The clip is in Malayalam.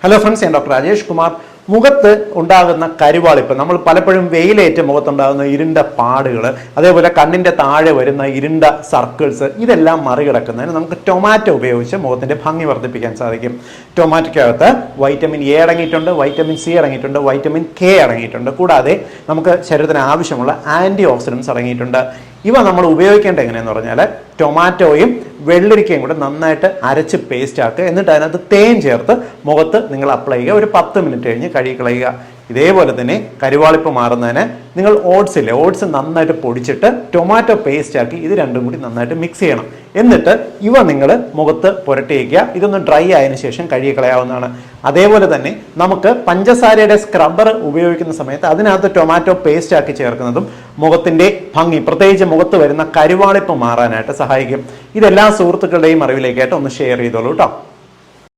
ഹലോ ഫ്രണ്ട്സ്, ഞാൻ ഡോക്ടർ രാജേഷ് കുമാർ. മുഖത്ത് ഉണ്ടാകുന്ന കരുവാളിപ്പ്, നമ്മൾ പലപ്പോഴും വെയിലേറ്റ് മുഖത്തുണ്ടാകുന്ന ഇരുണ്ട പാടുകൾ, അതേപോലെ കണ്ണിൻ്റെ താഴെ വരുന്ന ഇരുണ്ട സർക്കിൾസ്, ഇതെല്ലാം മറികടക്കുന്നതിന് നമുക്ക് ടൊമാറ്റോ ഉപയോഗിച്ച് മുഖത്തിൻ്റെ ഭംഗി വർദ്ധിപ്പിക്കാൻ സാധിക്കും. ടൊമാറ്റോയ്ക്കകത്ത് വൈറ്റമിൻ എ അടങ്ങിയിട്ടുണ്ട്, വൈറ്റമിൻ സി അടങ്ങിയിട്ടുണ്ട്, വൈറ്റമിൻ കെ അടങ്ങിയിട്ടുണ്ട്. കൂടാതെ നമുക്ക് ശരീരത്തിന് ആവശ്യമുള്ള ആൻറ്റി ഓക്സിഡൻസ് അടങ്ങിയിട്ടുണ്ട്. ഇവ നമ്മൾ ഉപയോഗിക്കേണ്ടത് എങ്ങനെയെന്ന് പറഞ്ഞാൽ, ടൊമാറ്റോയും വെള്ളരിക്കയും കൂടെ നന്നായിട്ട് അരച്ച് പേസ്റ്റ് ആക്കുക. എന്നിട്ട് അതിനകത്ത് തേൻ ചേർത്ത് മുഖത്ത് നിങ്ങൾ അപ്ലൈ ചെയ്യുക. ഒരു 10 മിനിറ്റ് കഴിഞ്ഞ് കഴുകിക്കളയുക. ഇതേപോലെ തന്നെ കരുവാളിപ്പ് മാറുന്നതിന് നിങ്ങൾ ഓട്സ് നന്നായിട്ട് പൊടിച്ചിട്ട് ടൊമാറ്റോ പേസ്റ്റ് ആക്കി ഇത് രണ്ടും കൂടി നന്നായിട്ട് മിക്സ് ചെയ്യണം. എന്നിട്ട് ഇവ നിങ്ങൾ മുഖത്ത് പുരട്ടിയേക്കുക. ഇതൊന്ന് ഡ്രൈ ആയതിനു ശേഷം കഴുകിക്കളയാവുന്നതാണ്. അതേപോലെ തന്നെ നമുക്ക് പഞ്ചസാരയുടെ സ്ക്രബ്ബർ ഉപയോഗിക്കുന്ന സമയത്ത് അതിനകത്ത് ടൊമാറ്റോ പേസ്റ്റ് ആക്കി ചേർക്കുന്നതും മുഖത്തിൻ്റെ ഭംഗി, പ്രത്യേകിച്ച് മുഖത്ത് വരുന്ന കരുവാളിപ്പ് മാറാനായിട്ട് സഹായിക്കും. ഇതെല്ലാ സുഹൃത്തുക്കളുടെയും അറിവിലേക്കായിട്ട് ഒന്ന് ഷെയർ ചെയ്തോളൂ കേട്ടോ.